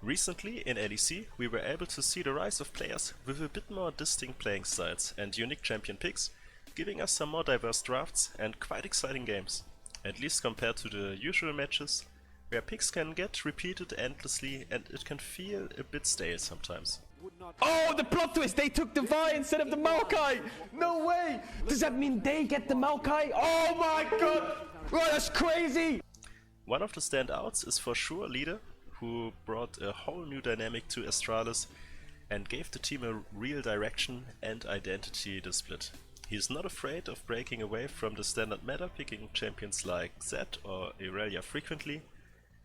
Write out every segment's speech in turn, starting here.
Recently, in LEC, we were able to see the rise of players with a bit more distinct playing styles and unique champion picks, giving us some more diverse drafts and quite exciting games, at least compared to the usual matches, where picks can get repeated endlessly and it can feel a bit stale sometimes. Oh, the plot twist! They took the Vi instead of the Maokai! No way! Does that mean they get the Maokai? Oh my god! Oh, that's crazy! One of the standouts is for sure Leader, who brought a whole new dynamic to Astralis and gave the team a real direction and identity to split. He is not afraid of breaking away from the standard meta, picking champions like Zed or Irelia frequently,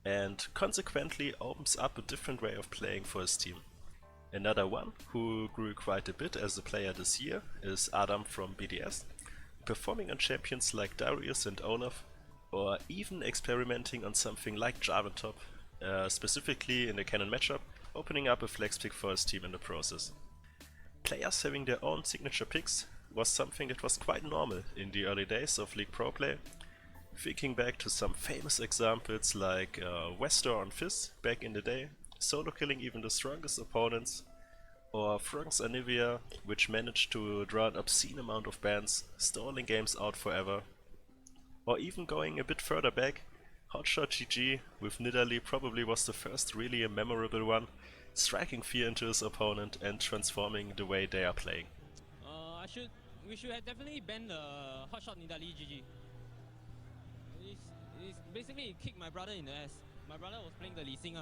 and consequently opens up a different way of playing for his team. Another one who grew quite a bit as a player this year is Adam from BDS, performing on champions like Darius and Olaf, or even experimenting on something like Jarventop, specifically in the Canon matchup, opening up a flex pick for his team in the process. Players having their own signature picks was something that was quite normal in the early days of League ProPlay, thinking back to some famous examples like Westor on Fizz back in the day, solo killing even the strongest opponents, or Frog's Anivia, which managed to draw an obscene amount of bans, stalling games out forever, or even going a bit further back, Hotshot GG with Nidalee probably was the first really memorable one, striking fear into his opponent and transforming the way they are playing. We should have definitely banned the Hotshot Nidalee GG. It's basically kicked my brother in the ass. My brother was playing the Lee Sin.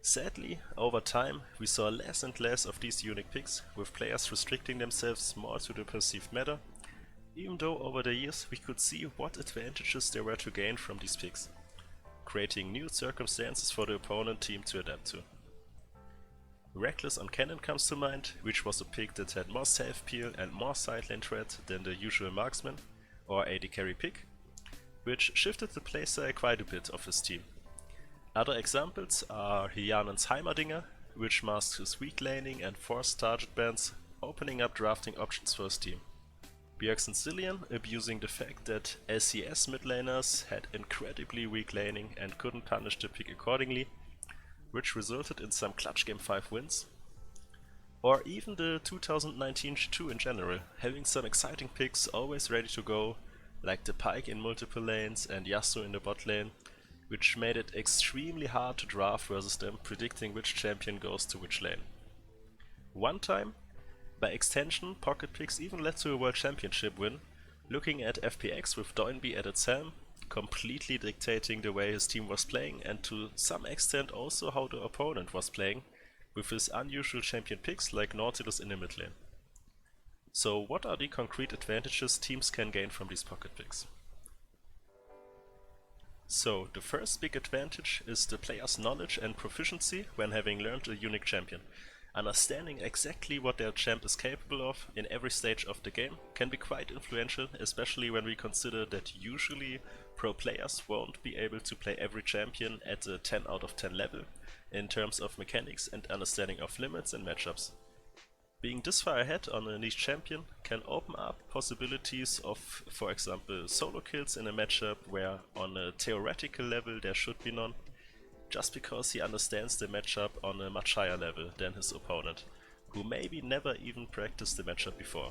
Sadly, over time, we saw less and less of these unique picks, with players restricting themselves more to the perceived meta, even though over the years we could see what advantages there were to gain from these picks, creating new circumstances for the opponent team to adapt to. Reckless on Cannon comes to mind, which was a pick that had more self-peel and more sidelane threat than the usual marksman or AD carry pick, which shifted the playstyle quite a bit of his team. Other examples are Hyanen's Heimerdinger, which masks his weak laning and forced target bans, opening up drafting options for his team. Bjergsen's Cillian abusing the fact that LCS mid laners had incredibly weak laning and couldn't punish the pick accordingly, which resulted in some clutch game 5 wins. Or even the 2019 G2 in general, having some exciting picks always ready to go, like the Pyke in multiple lanes and Yasuo in the bot lane, which made it extremely hard to draft versus them, predicting which champion goes to which lane. One time, by extension, pocket picks even led to a World Championship win, looking at FPX with Doinby at its helm, completely dictating the way his team was playing and to some extent also how the opponent was playing, with his unusual champion picks like Nautilus in the mid lane. So what are the concrete advantages teams can gain from these pocket picks? So the first big advantage is the player's knowledge and proficiency when having learned a unique champion. Understanding exactly what their champ is capable of in every stage of the game can be quite influential, especially when we consider that usually pro players won't be able to play every champion at a 10 out of 10 level in terms of mechanics and understanding of limits and matchups. Being this far ahead on a niche champion can open up possibilities of, for example, solo kills in a matchup where on a theoretical level there should be none, just because he understands the matchup on a much higher level than his opponent, who maybe never even practiced the matchup before.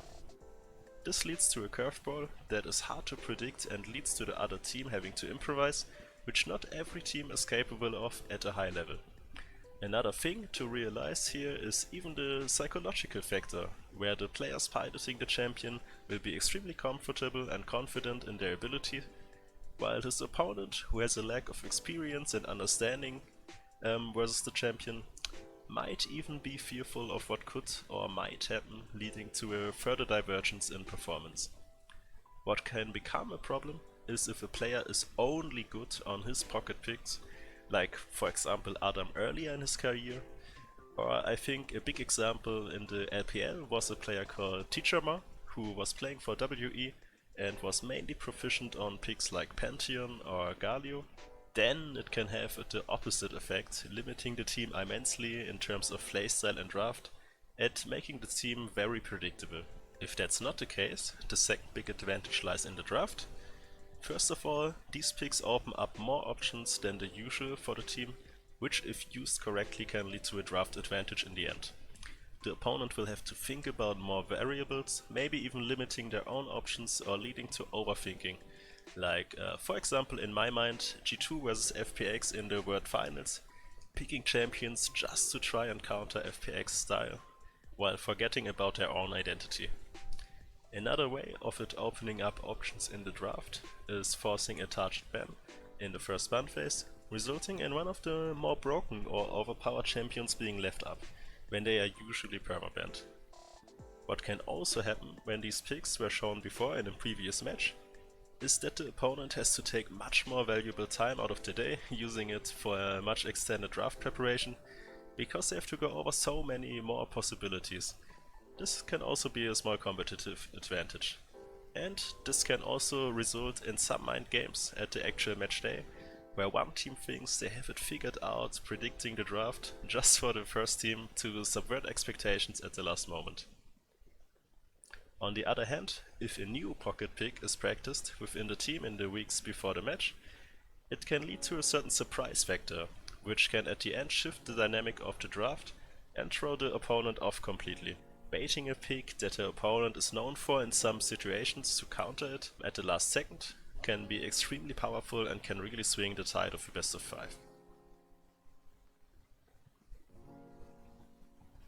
This leads to a curveball that is hard to predict and leads to the other team having to improvise, which not every team is capable of at a high level. Another thing to realize here is even the psychological factor, where the players piloting the champion will be extremely comfortable and confident in their ability, while his opponent, who has a lack of experience and understanding versus the champion, might even be fearful of what could or might happen, leading to a further divergence in performance. What can become a problem is if a player is only good on his pocket picks, like for example Adam earlier in his career, or I think a big example in the LPL was a player called Teacherma, who was playing for WE and was mainly proficient on picks like Pantheon or Galio. Then it can have the opposite effect, limiting the team immensely in terms of playstyle and draft, and making the team very predictable. If that's not the case, the second big advantage lies in the draft. First of all, these picks open up more options than the usual for the team, which if used correctly can lead to a draft advantage in the end. The opponent will have to think about more variables, maybe even limiting their own options or leading to overthinking. Like, for example, in my mind, G2 vs FPX in the World Finals, picking champions just to try and counter FPX style, while forgetting about their own identity. Another way of it opening up options in the draft is forcing a target ban in the first ban phase, resulting in one of the more broken or overpowered champions being left up, when they are usually permabanned. What can also happen when these picks were shown before in a previous match is that the opponent has to take much more valuable time out of the day using it for a much extended draft preparation, because they have to go over so many more possibilities. This can also be a small competitive advantage. And this can also result in some mind games at the actual match day, where one team thinks they have it figured out predicting the draft just for the first team to subvert expectations at the last moment. On the other hand, if a new pocket pick is practiced within the team in the weeks before the match, it can lead to a certain surprise factor, which can at the end shift the dynamic of the draft and throw the opponent off completely. Baiting a pick that the opponent is known for in some situations to counter it at the last second can be extremely powerful and can really swing the tide of the best of 5.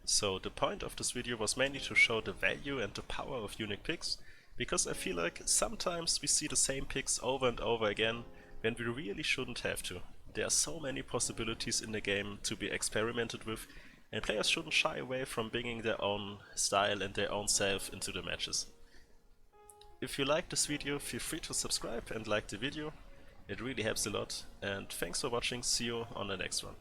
So the point of this video was mainly to show the value and the power of unique picks, because I feel like sometimes we see the same picks over and over again when we really shouldn't have to. There are so many possibilities in the game to be experimented with, and players shouldn't shy away from bringing their own style and their own self into the matches. If you like this video, feel free to subscribe and like the video. It really helps a lot, and thanks for watching. See you on the next one.